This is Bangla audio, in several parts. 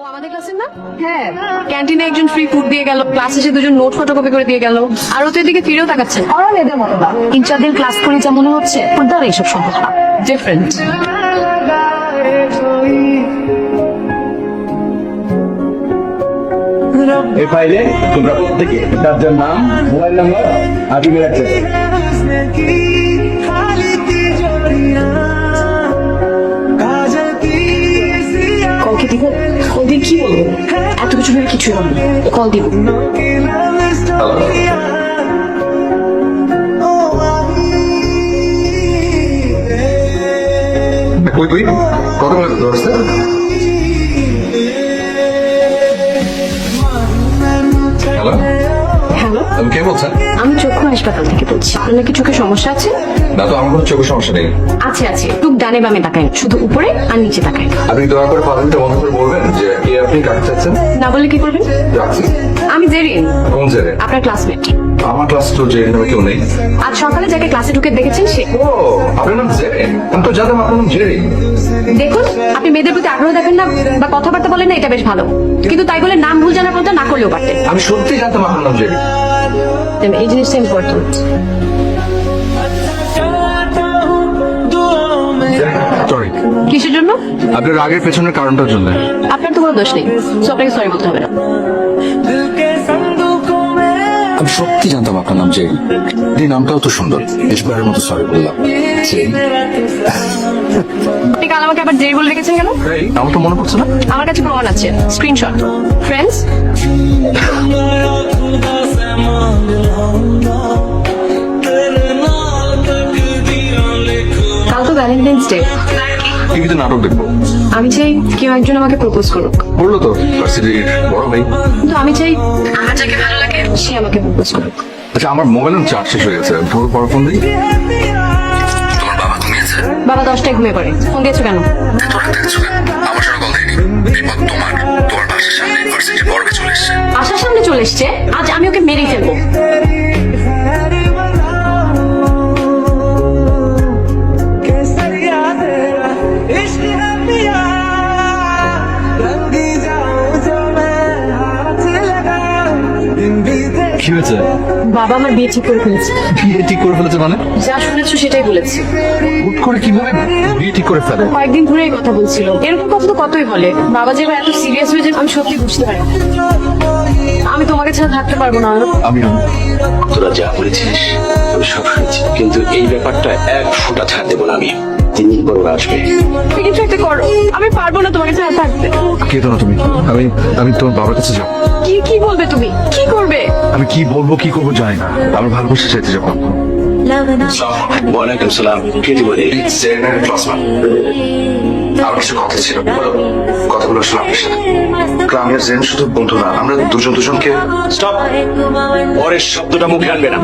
আমাদের ক্লাসের না? হ্যাঁ, ক্যান্টিনে একজন ফ্রি ফুড দিয়ে গেল, ক্লাসে এসে দুজন নোট ফটোকপি করে দিয়ে গেল, আর ও তো এদিকে ফিরেও তাকাচ্ছে। আমার মেয়েদের মতো না, 3-4 দিন ক্লাস করে যা মনে হচ্ছে ওর দ্বারা এইসব সম্ভব না। ডিফারেন্ট। এই ফাইলে তোমরা প্রত্যেকে তার নাম, মোবাইল নাম্বার আর ইমেল অ্যাড্রেস। কলকে দিব? কল দিয়ে কি বলবো? এত কিছু ভেবে কিছুই হবে না। কল দিব। কই কই কত বলে ধরছে? হ্যালো, হ্যালো, আমি কে বলছেন? আমি চক্ষু হাসপাতাল থেকে বলছি। আপনার কি চোখে সমস্যা আছে? না তো, আমার কোনো চোখের সমস্যা নেই। আছে আছে, টুক ডানে বামে তাকায়, শুধু উপরে আর নিচে তাকায়। আপনি দয়া করে পাবেনটা বন্ধ করে বলবেন যে কে আপনি, কাকে চাচ্ছেন। না বলে কি করবেন? রাখছি। আমি জেরিন, কোন জেরে? আপনার ক্লাসমেট। আমার ক্লাস তো জেরে নামে কেউ নেই। আজ সকালে যাকে ক্লাসে ঢুকে দেখেছেন সে। ও, আপনার নাম জেরে? আমি তো জানতাম আপনার নাম জেরে। দেখুন, আপনি মেয়েদের প্রতি আগ্রহ দেখেন না বা কথাবার্তা বলেন না, এটা বেশ ভালো, কিন্তু তাই বলে নাম ভুল জানার কথা না করলেও পারতেন। আমি সত্যিই জানতাম আপনার নাম জেরে। এই জিনিসটা ইম্পর্টেন্ট। সরি। কিসের জন্য? আপনার রাগের পেছনের কারণটার জন্য। আপনার তো কোনো দোষ নেই, সো আপনাকে সরি বলতে হবে না। আমি সত্যি জানতাম আপনার নাম জেরি। এই নামটাও তো সুন্দর, শেষবারের মতো সরি বললাম। জেরি? আপনি কাল আমাকে আবার জেরি বলে রেখেছেন কেন? আমার তো মনে পড়ছে না। আমার কাছে প্রমাণ আছে, স্ক্রিনশট। ফ্রেন্ডস, কাল তো ভ্যালেন্টাইন্স ডে। টিভিতে নাটক দেখবো। আমি চাই কেউ একজন আমাকে প্রপোজ করুক, বললো তো ভার্সিটির বড় ভাই। কিন্তু আমি চাই আমার যাকে ভালো লাগে সে আমাকে প্রপোজ করুক। আচ্ছা, আমার মোবাইলের চার্জ শেষ হয়ে গেছে, ভোর পর ফোন দিই। তোমার বাবা ঘুমিয়েছে? বাবা 10টায় ঘুমিয়ে পড়ে। ফোন দিয়েছো কেন? তোরা দেখছো কেন? আমার সাথে কল দেয়নি। বিপদ তোমার বাসার সামনে ভার্সিটির বড় ভাই চলে এসছে। আশার সামনে চলে এসছে, আজ আমি ওকে মেরেই ফেলবো। কি হয়েছে? বাবা আমার বিয়ে ঠিক করে ফেলেছে। বিয়ে ঠিক করে ফেলেছে মানে? যা শুনেছো সেটাই বলেছি। হুট করে কিভাবে বিয়ে ঠিক করে ফেলে? কয়েকদিন ধরে এই কথা বলছিল। এরকম কথা তো কতই বলে। বাবা যে এবার এত সিরিয়াস হয়ে যাবে আমি সত্যি বুঝতে পারি না। আমি তোমাকে ছাড়া থাকতে পারবো না। আমি তোরা যা বলেছিস আমি সব শুনেছি, কিন্তু এই ব্যাপারটা এক ফোঁটা ছাড় দেবো না আমি। 3 দিন পর ওরা আসবে। কিছু একটা করো, আমি পারবো না তোমাকে ছাড়া থাকতে। কেঁদো না তুমি। আমি তোমার বাবার কাছে যাবো। কি বলবে তুমি? কি করবে? আমি কি বলবো কি করবো জানি না। আমার ভালোবাসা চাইতে যাবো। ওয়ালাইকুম সালাম। কে দিব রে? ক্লাসমেট। আমার কিছু কথা ছিল, কথাগুলো আসলে আপনার সাথে। গ্রামের জেন শুধু বন্ধু না, আমরা দুজনকে। স্টপ, পরের শব্দটা মুখে আনবে না।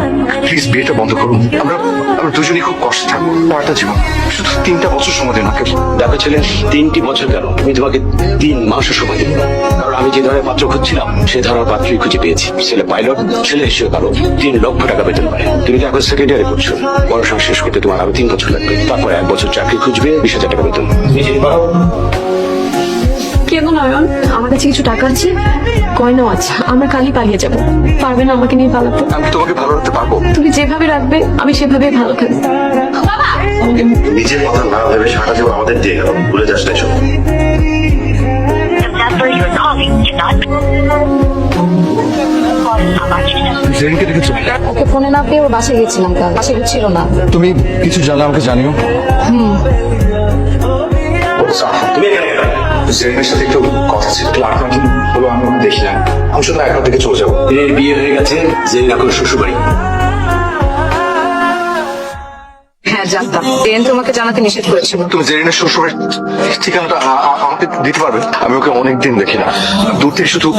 প্লিজ বিয়েটা বন্ধ করুন। আমরা দুজনই খুব কষ্টে থাকবো। পাল্টা জীবন, শুধু 3টা বছর সময় দিন আমাকে। দেখো ছেলে, 3টি বছর কেন, আমি তোমাকে 3 মাসও সময় দেবো না। কারণ আমি যে ধরনের পাত্র খুঁজছিলাম সে ধরনের পাত্রই খুঁজে পেয়েছি। ছেলে পাইলট, ছেলে হিসেবে কারো 3 লক্ষ টাকা বেতন পায়। তুমি তো এখন সেকেন্ড ইয়ারে পড়ছো, পড়াশোনা শেষ করতে তোমার আরো 3 বছর লাগবে। তারপর 1 বছর চাকরি খুঁজবে, 20,000 টাকা বেতন। নিজে পারো। কেন নয়ন, আমার কাছে কিছু টাকা আছে, গয়নাও আছে। আমরা কালই পালিয়ে যাবো। পারবে না আমাকে নিয়ে পালাতে? আমি তোমাকে ভালো রাখতে পারবো। তুমি যেভাবে রাখবে আমি সেভাবেই ভালো থাকবো। নিজের কথা না ভেবে সারা জীবন আমাদের দিয়ে গেল, ভুলে যাস না এসব। জেনকে দেখেছো? ওকে ফোনে না পেয়ে ওর বাসায় গেছিলাম, কাল বাসায় ছিল না। তুমি কিছু জানলে আমাকে জানিও। তুমি এখানে কেন? জেনের সাথে একটু কথা ছিল। আর কয়েকদিন হলো আমি ওকে দেখি না। আমি শুধু একবার থেকে চলে যাবো। এর বিয়ে হয়ে গেছে, যে এখন শ্বশুরবাড়ি। হ্যাঁ জানতাম, জেন তোমাকে জানাতে নিষেধ করেছিল। তুমি জেরিনের শ্বশুরের ঠিকানাটা আমাকে দিতে পারবে? আমি ওকে অনেকদিন দেখি না, দূর থেকে শুধু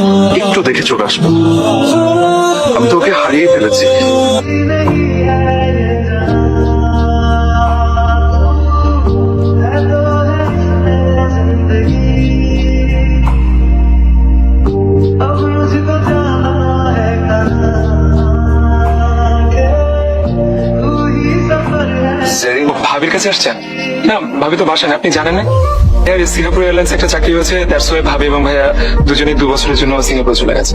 একটু দেখে চলে আসবো। আমি তো ওকে হারিয়ে ফেলেছি। ভাবির কাছে আসছেন? না, ভাবি তো বাসেন, আপনি জানেন না? সিঙ্গাপুর এয়ারলাইন্স একটা চাকরি হয়েছে, দ্যাটস ওয়াই ভাবি এবং ভাইয়া দুজনেই 2 বছরের জন্য সিঙ্গাপুর চলে গেছে।